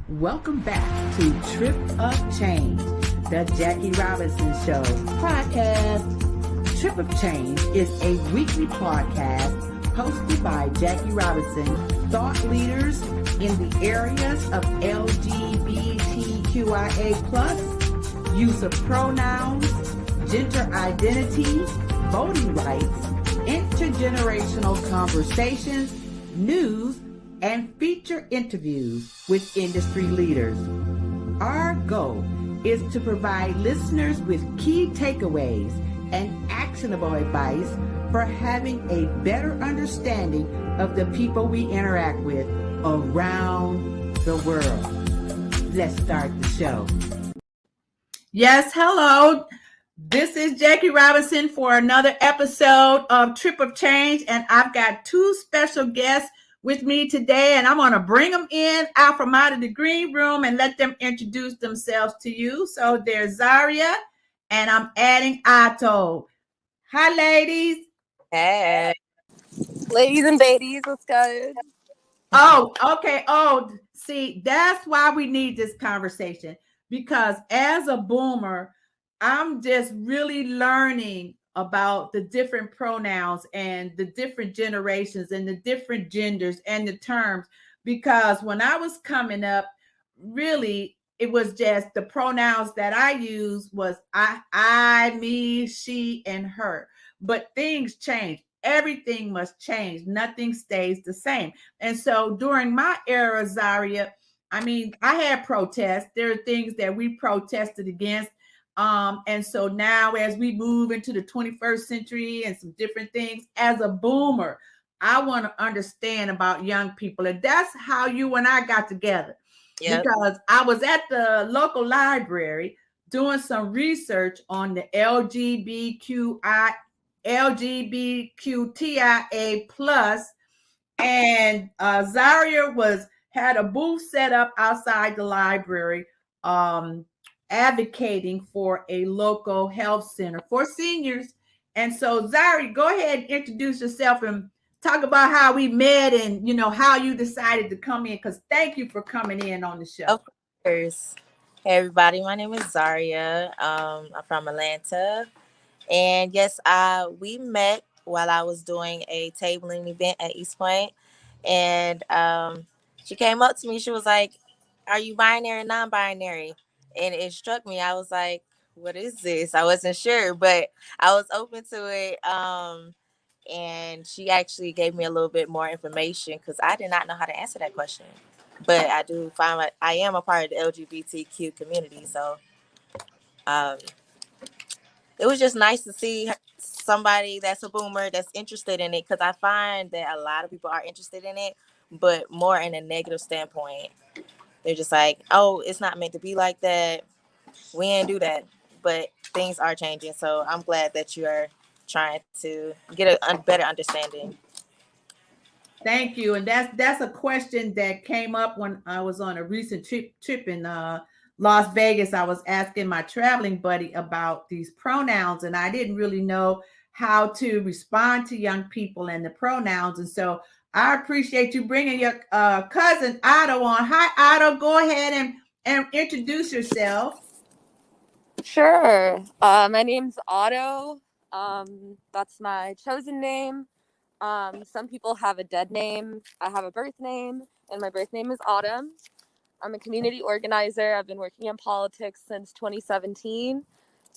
Welcome back to Trip of Change, the Jackie Robinson Show podcast. Trip of Change is a weekly podcast hosted by Jackie Robinson, thought leaders in the areas of LGBTQIA+, use of pronouns, gender identity, voting rights, intergenerational conversations, news, and feature interviews with industry leaders. Our goal is to provide listeners with key takeaways and actionable advice for having a better understanding of the people we interact with around the world. Let's start the show. Yes, hello. This is Jackie Robinson for another episode of Trip of Change, and I've got two special guests with me today, and I'm going to bring them out of the green room and let them introduce themselves to you. So there's Zaria, and I'm adding Otto. Hi, ladies. Hey. Ladies and ladies, what's good? Oh, okay. Oh, see, that's why we need this conversation, because as a boomer, I'm just really learning about the different pronouns and the different generations and the different genders and the terms, because when I was coming up, really, it was just the pronouns that I used was I, me, she, and her. But things change. Everything must change. Nothing stays the same. And so during my era, Zaria, I mean, I had protests. There are things that we protested against. And so now as we move into the 21st century and some different things, as a boomer, I want to understand about young people. And that's how you and I got together. Yep. Because I was at the local library doing some research on the LGBTQIA plus, and Zaria had a booth set up outside the library, advocating for a local health center for seniors. And so, Zaria, go ahead and introduce yourself and talk about how we met and, how you decided to come in, because thank you for coming in on the show. Of course. Hey, everybody. My name is Zaria. I'm from Atlanta. And yes, we met while I was doing a tabling event at East Point. And she came up to me. She was like, "Are you binary or non-binary?" And it struck me. I was like, "What is this?" I wasn't sure, but I was open to it. And she actually gave me a little bit more information because I did not know how to answer that question. But I do find like I am a part of the LGBTQ community. So it was just nice to see somebody that's a boomer that's interested in it, because I find that a lot of people are interested in it, but more in a negative standpoint. They're just like, "Oh, it's not meant to be like that. We ain't do that." But things are changing. So I'm glad that you are trying to get a better understanding. Thank you. And that's a question that came up when I was on a recent trip in Las Vegas. I was asking my traveling buddy about these pronouns, and I didn't really know how to respond to young people and the pronouns. And so I appreciate you bringing your cousin Otto on. Hi, Otto. Go ahead and introduce yourself. Sure. My name's Otto. That's my chosen name. Some people have a dead name. I have a birth name, and my birth name is Autumn. I'm a community organizer. I've been working in politics since 2017.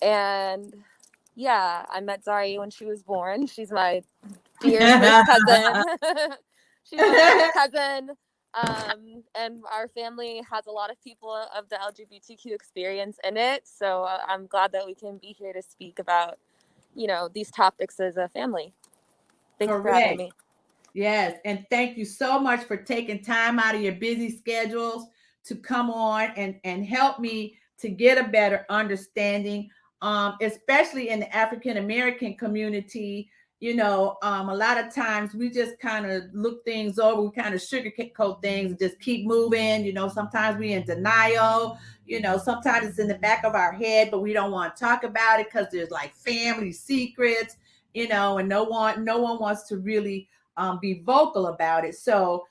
And yeah, I met Zaria when she was born. She's my dear first cousin. She's my first cousin. And our family has a lot of people of the LGBTQ experience in it. So I'm glad that we can be here to speak about, these topics as a family. Thank you for having me. Yes. And thank you so much for taking time out of your busy schedules to come on and help me to get a better understanding, especially in the African-American community. A lot of times we just kind of look things over. We kind of sugarcoat things and just keep moving. Sometimes we in denial. Sometimes it's in the back of our head, but we don't want to talk about it because there's like family secrets, and no one wants to really be vocal about it. So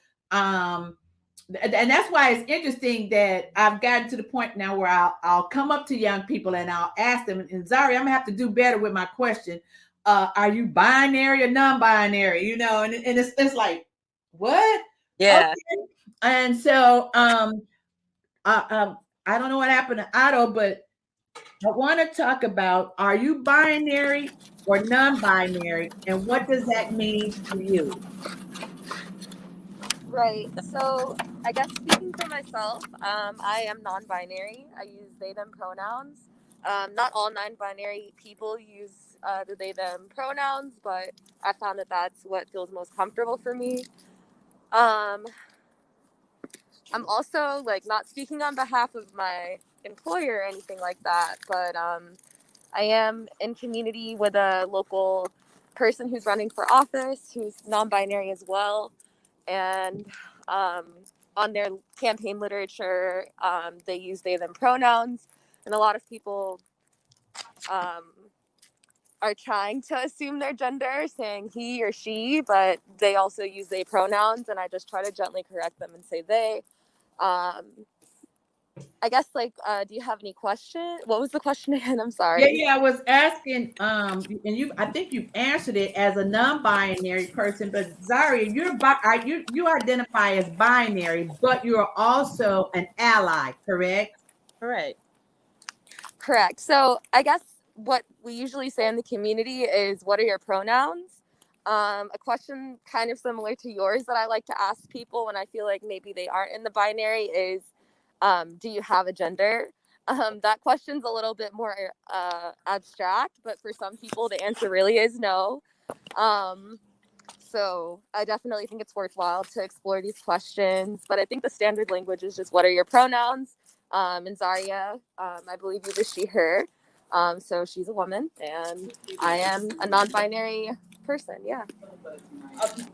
and that's why it's interesting that I've gotten to the point now where I'll come up to young people and I'll ask them, and Zari, I'm gonna have to do better with my question. Are you binary or non-binary? You know, and it's like, what? Yeah. Okay. And so I don't know what happened to Otto, but I want to talk about, are you binary or non-binary, and what does that mean to you? Right. So I guess speaking for myself, I am non-binary. I use they them pronouns. Not all non-binary people use the they them pronouns, but I found that that's what feels most comfortable for me. Um, I'm also like not speaking on behalf of my employer or anything like that, but I am in community with a local person who's running for office who's non-binary as well, and um, on their campaign literature, they use they them pronouns, and a lot of people um, are trying to assume their gender, saying he or she, but they also use they pronouns, and I just try to gently correct them and say they. Um, I guess do you have any question? What was the question again? I'm Yeah, sorry. yeah, I was asking, and I think you answered it as a non-binary person, but Zaria, you identify as binary, but you're also an ally, correct? Right. Correct. So I guess what we usually say in the community is, what are your pronouns? A question kind of similar to yours that I like to ask people when I feel like maybe they aren't in the binary is, do you have a gender? That question's a little bit more abstract, but for some people, the answer really is no. Um, so I definitely think it's worthwhile to explore these questions. But I think the standard language is just, what are your pronouns? And Zaria, I believe you was she, her. So she's a woman, and I am a non-binary person. Yeah.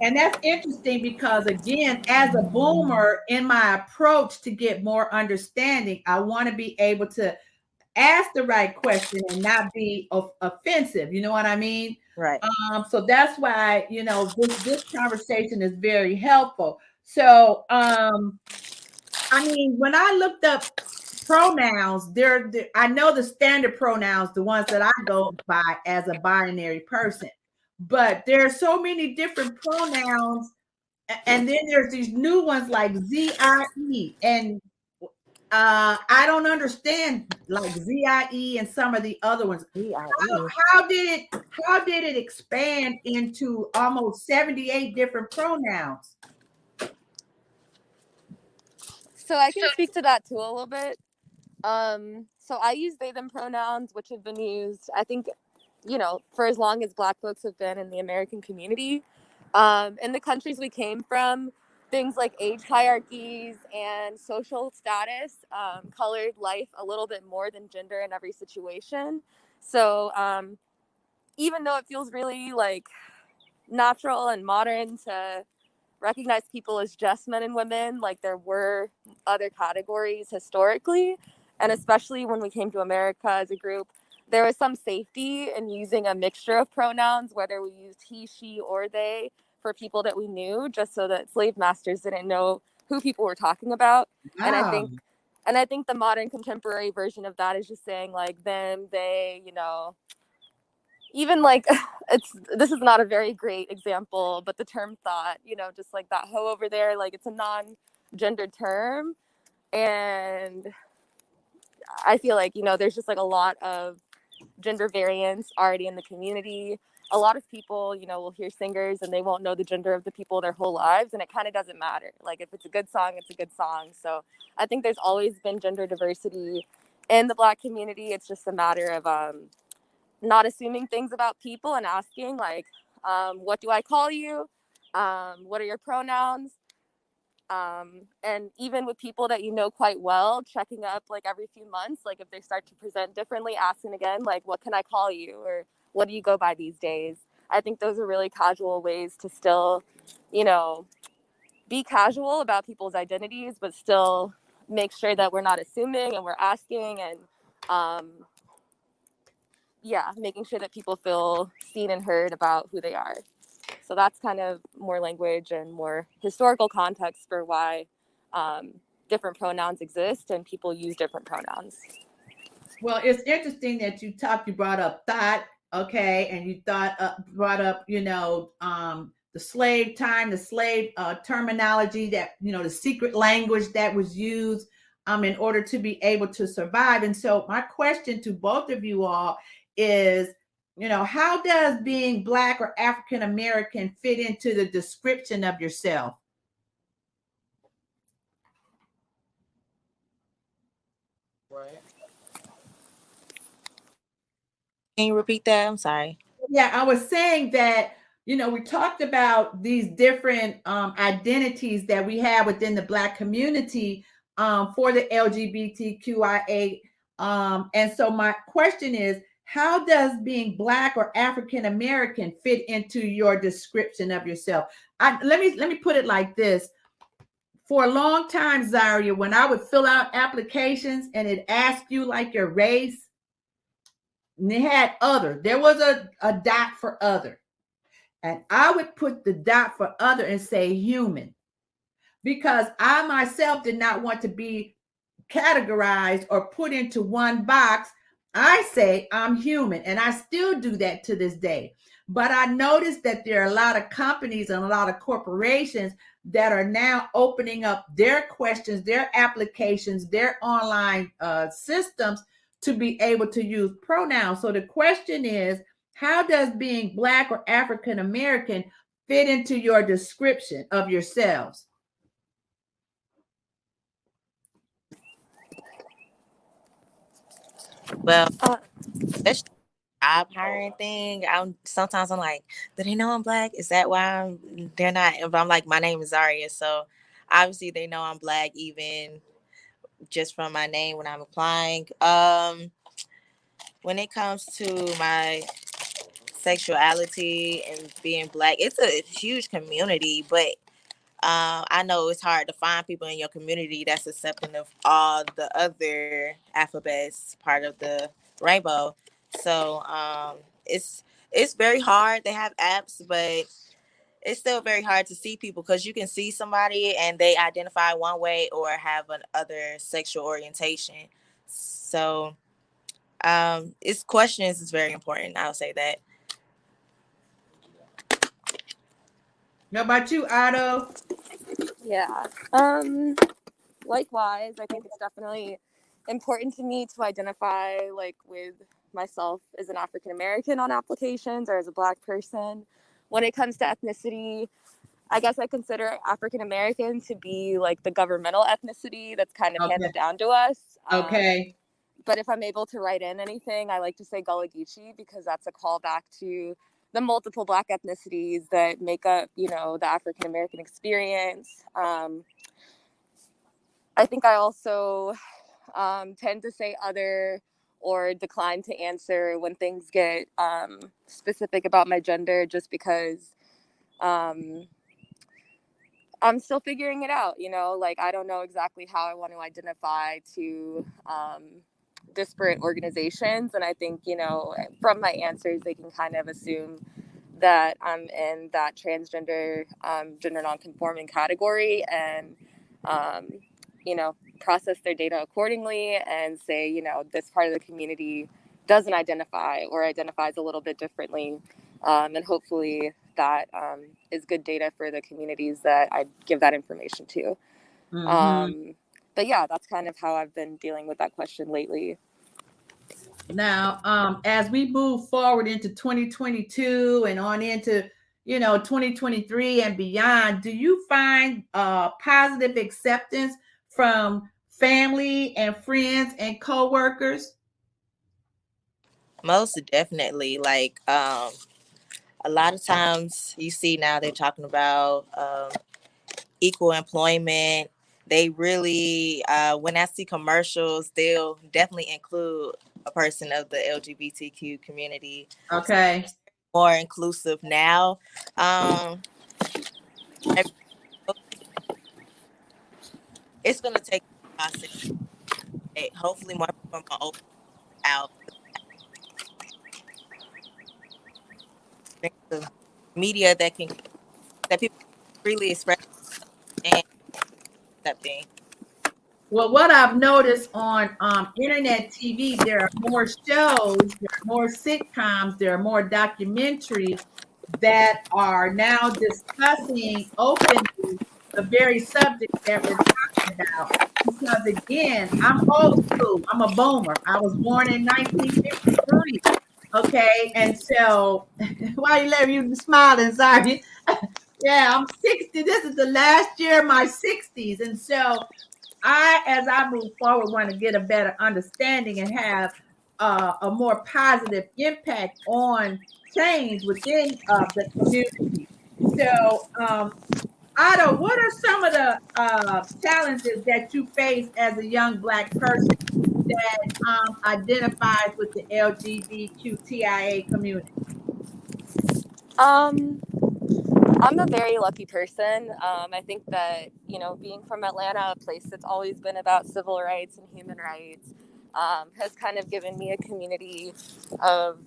And that's interesting because, again, as a boomer, in my approach to get more understanding, I want to be able to ask the right question and not be offensive. You know what I mean? Right. So that's why, this conversation is very helpful. So, I mean, when I looked up pronouns, I know the standard pronouns, the ones that I go by as a binary person, but there are so many different pronouns, and then there's these new ones like ZIE, and I don't understand like ZIE and some of the other ones. EIE. How did it expand into almost 78 different pronouns? So I can speak to that too a little bit. So I use they them pronouns, which have been used, I think, for as long as Black folks have been in the American community. In the countries we came from, things like age hierarchies and social status colored life a little bit more than gender in every situation. So even though it feels really like natural and modern to recognize people as just men and women, like there were other categories historically, and especially when we came to America as a group, there was some safety in using a mixture of pronouns, whether we used he, she, or they, for people that we knew, just so that slave masters didn't know who people were talking about. And I Wow. think the modern contemporary version of that is just saying like them, they, even like this is not a very great example, but the term thought, just like that hoe over there, like it's a non-gendered term. And I feel like, there's just like a lot of gender variance already in the community. A lot of people, will hear singers and they won't know the gender of the people their whole lives, and it kind of doesn't matter. Like if it's a good song, it's a good song. So I think there's always been gender diversity in the Black community. It's just a matter of not assuming things about people and asking like, what do I call you? What are your pronouns? And even with people that you know quite well, checking up like every few months, like if they start to present differently, asking again, like, what can I call you? Or what do you go by these days? I think those are really casual ways to still, be casual about people's identities, but still make sure that we're not assuming and we're asking, and making sure that people feel seen and heard about who they are. So that's kind of more language and more historical context for why different pronouns exist and people use different pronouns. Well, it's interesting that you brought up thought, okay, and you brought up, the slave time, the slave terminology, that the secret language that was used in order to be able to survive. And so my question to both of you all is, how does being Black or African American fit into the description of yourself? Right. Can you repeat that? I'm sorry. Yeah, I was saying that, we talked about these different identities that we have within the Black community for the LGBTQIA. And so my question is, how does being Black or African American fit into your description of yourself? Let me put it like this. For a long time, Zaria, when I would fill out applications and it asked you like your race, and they had other, there was a dot for other. And I would put the dot for other and say human, because I myself did not want to be categorized or put into one box. I say I'm human, and I still do that to this day. But I noticed that there are a lot of companies and a lot of corporations that are now opening up their questions, their applications, their online systems to be able to use pronouns. So the question is, how does being Black or African American fit into your description of yourselves? Well, especially job hiring thing. I'm like, do they know I'm Black? Is that why they're not? But I'm like, my name is Zaria, so obviously they know I'm Black even just from my name when I'm applying. When it comes to my sexuality and being Black, it's a huge community, but I know it's hard to find people in your community that's accepting of all the other alphabets part of the rainbow. So it's very hard. They have apps, but it's still very hard to see people, because you can see somebody and they identify one way or have an other sexual orientation. So it's questions is very important. I'll say that. How about you, Otto? Yeah. Likewise, I think it's definitely important to me to identify like with myself as an African American on applications or as a Black person. When it comes to ethnicity, I guess I consider African American to be like the governmental ethnicity that's kind of Okay. handed down to us. Okay. But if I'm able to write in anything, I like to say Gullah Geechee, because that's a callback to the multiple Black ethnicities that make up, the African American experience. I think I also tend to say other or decline to answer when things get specific about my gender, just because I'm still figuring it out, like I don't know exactly how I want to identify to disparate organizations. And I think, from my answers, they can kind of assume that I'm in that transgender, gender nonconforming category, and, process their data accordingly and say, this part of the community doesn't identify or identifies a little bit differently. And hopefully that is good data for the communities that I give that information to. Mm-hmm. But yeah, that's kind of how I've been dealing with that question lately. Now, as we move forward into 2022 and on into 2023 and beyond, do you find positive acceptance from family and friends and coworkers? Most definitely. Like a lot of times you see now they're talking about equal employment. They really, when I see commercials, they'll definitely include a person of the LGBTQ community. Okay. So more inclusive now. It's going to take a process. Hopefully more people are going to open out the media that people freely express and accept everything. Well, what I've noticed on internet TV, there are more shows, there are more sitcoms, there are more documentaries that are now discussing openly the very subject that we're talking about. Because again, I'm old school. I'm a boomer. I was born in 1953. Okay, and so why you let you smiling? Sorry. Yeah, I'm 60. This is the last year of my 60s, and so as I move forward, want to get a better understanding and have a more positive impact on change within the community. So, Otto, what are some of the challenges that you face as a young Black person that identifies with the LGBTQIA community? Um, I'm a very lucky person. I think that, being from Atlanta, a place that's always been about civil rights and human rights, has kind of given me a community of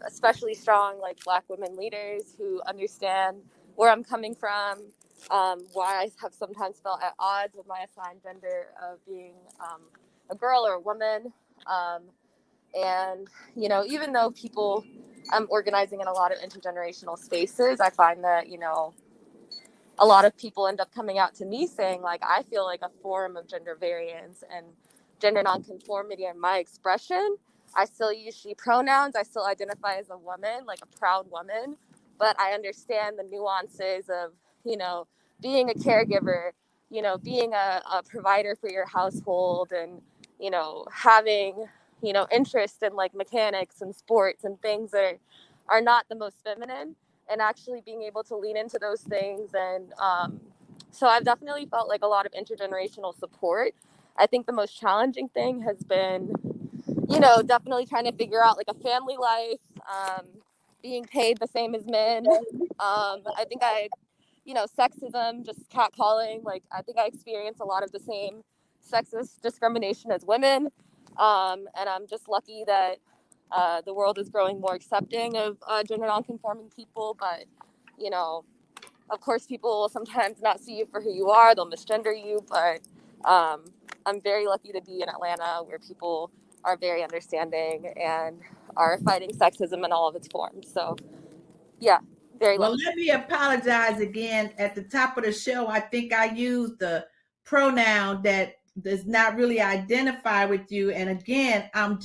especially strong, like, Black women leaders who understand where I'm coming from, why I have sometimes felt at odds with my assigned gender of being a girl or a woman. Um, and, even though I'm organizing in a lot of intergenerational spaces, I find that, a lot of people end up coming out to me saying, like, I feel like a form of gender variance and gender nonconformity in my expression. I still use she pronouns. I still identify as a woman, like a proud woman, but I understand the nuances of, being a caregiver, being a provider for your household, and, having, interest in, like, mechanics and sports and things that are not the most feminine, and actually being able to lean into those things. And so I've definitely felt like a lot of intergenerational support. I think the most challenging thing has been, definitely trying to figure out, like, a family life, being paid the same as men. I think sexism, just catcalling, like, I think I experience a lot of the same sexist discrimination as women. And I'm just lucky that the world is growing more accepting of gender nonconforming people, but, of course, people will sometimes not see you for who you are. They'll misgender you, but I'm very lucky to be in Atlanta, where people are very understanding and are fighting sexism in all of its forms. So, yeah, very Well, lucky. let me apologize again. At the top of the show, I think I used the pronoun that does not really identify with you. And again, I'm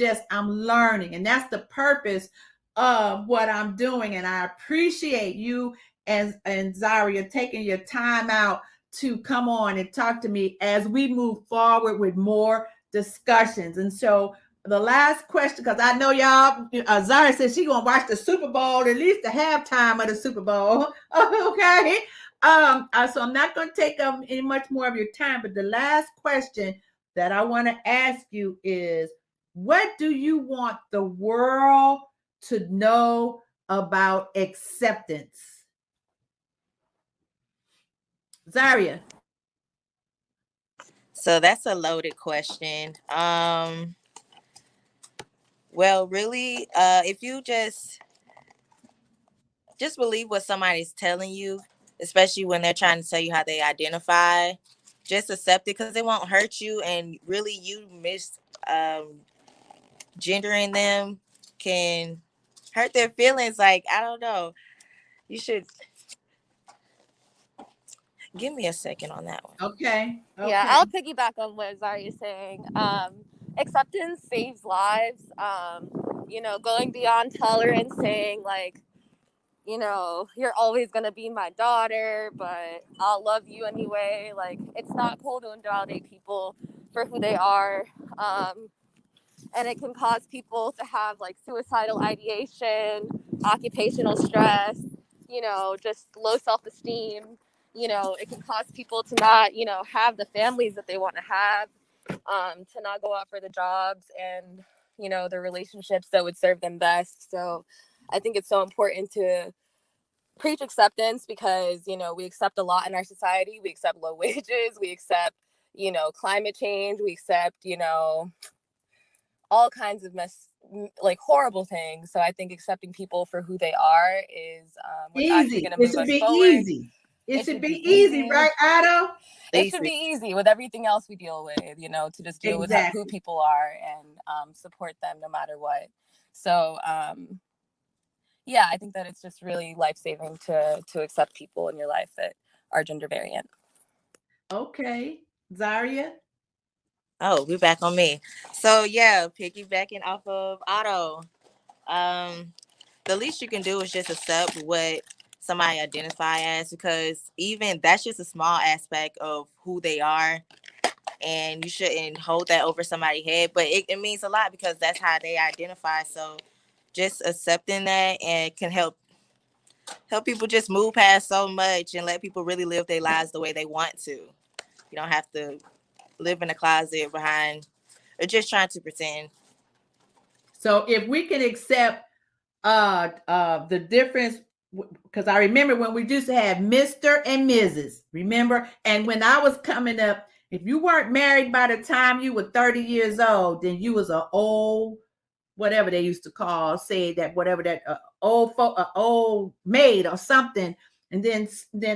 learning. And that's the purpose of what I'm doing. And I appreciate you and Zaria taking your time out to come on and talk to me as we move forward with more discussions. And so the last question, because I know y'all, Zara said she gonna watch the Super Bowl, at least the halftime of the Super Bowl. Okay. So I'm not gonna take up any much more of your time, but the last question that I want to ask you is, what do you want the world to know about acceptance? Zaria. So that's a loaded question. Well, really, if you just believe what somebody's telling you, especially when they're trying to tell you how they identify, just accept it, because it won't hurt you. And really, you gendering them can hurt their feelings. Like, I don't know. You should give me a second on that one. Okay. Yeah, I'll piggyback on what Zaria is saying. Acceptance saves lives. Going beyond tolerance, saying, like, you're always going to be my daughter, but I'll love you anyway. Like, it's not cool to invalidate people for who they are. And it can cause people to have, like, suicidal ideation, occupational stress, just low self-esteem. It can cause people to not, have the families that they want to have, to not go out for the jobs and, the relationships that would serve them best. So I think it's so important to preach acceptance, because, we accept a lot in our society. We accept low wages. We accept, climate change. We accept, all kinds of like, horrible things. So I think accepting people for who they are is what's actually Easy. going to It move should us be forward. easy. It should be easy, right, Otto? It should be easy with everything else we deal with, to just deal with who people are and support them no matter what. So, yeah, I think that it's just really life-saving to accept people in your life that are gender variant. Okay. Zaria? Oh, we're back on me. So yeah, piggybacking off of Otto. The least you can do is just accept what somebody identify as, because even that's just a small aspect of who they are, and you shouldn't hold that over somebody's head. But it means a lot because that's how they identify. So just accepting that and can help people just move past so much and let people really live their lives the way they want to. You don't have to live in a closet behind or just trying to pretend. So if we can accept the difference, because I remember when we used to have Mr. and Mrs. Remember? And when I was coming up, if you weren't married by the time you were 30 years old, then you was an old, whatever they used to call, say that whatever that old maid or something. And then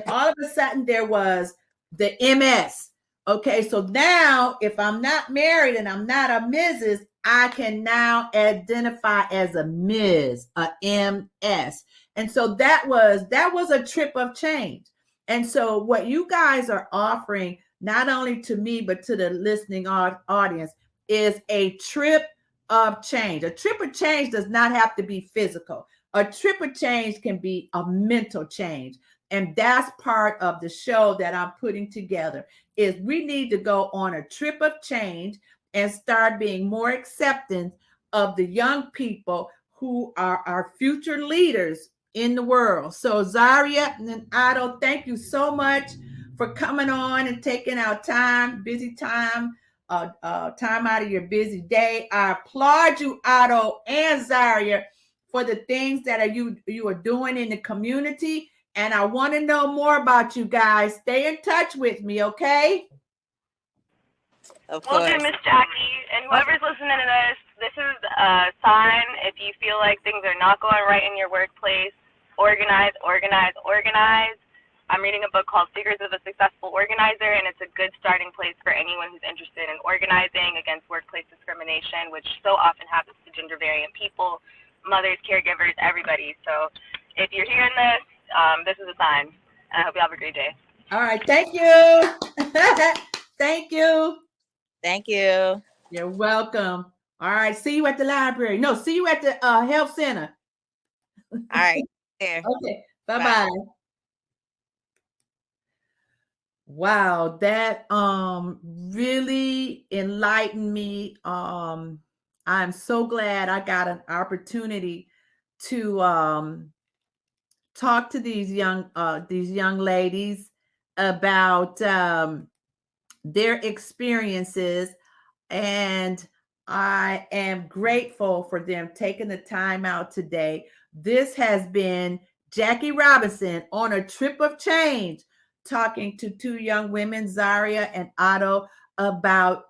all of a sudden there was the MS. Okay, so now if I'm not married and I'm not a Mrs., I can now identify as a Ms., a MS. And so that was a trip of change. And so what you guys are offering, not only to me, but to the listening audience, is a trip of change. A trip of change does not have to be physical. A trip of change can be a mental change. And that's part of the show that I'm putting together, is we need to go on a trip of change and start being more accepting of the young people who are our future leaders in the world. So Zaria and Otto, thank you so much for coming on and taking our time, busy time, time out of your busy day. I applaud you, Otto and Zaria, for the things that you are doing in the community. And I want to know more about you guys. Stay in touch with me, okay? Of course. Will do, Miss Jackie. And whoever's listening to this is a sign. If you feel like things are not going right in your workplace, organize, organize, organize. I'm reading a book called Secrets of a Successful Organizer, and it's a good starting place for anyone who's interested in organizing against workplace discrimination, which so often happens to gender variant people, mothers, caregivers, everybody. So if you're hearing this, this is a sign. And I hope you have a great day. All right. Thank you. Thank you. Thank you. You're welcome. All right. See you at the library. No, see you at the health center. All right. There. Okay. Bye-bye. Wow, that really enlightened me. I'm so glad I got an opportunity to talk to these young ladies about their experiences, and I am grateful for them taking the time out today. This has been Jackie Robinson on a trip of change, talking to two young women, Zaria and Otto, about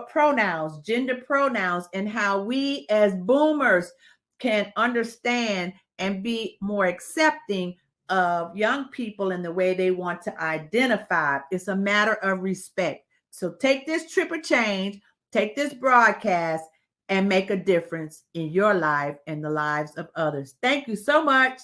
pronouns, gender pronouns, and how we as boomers can understand and be more accepting of young people in the way they want to identify. It's a matter of respect. So take this trip of change, take this broadcast, and make a difference in your life and the lives of others. Thank you so much.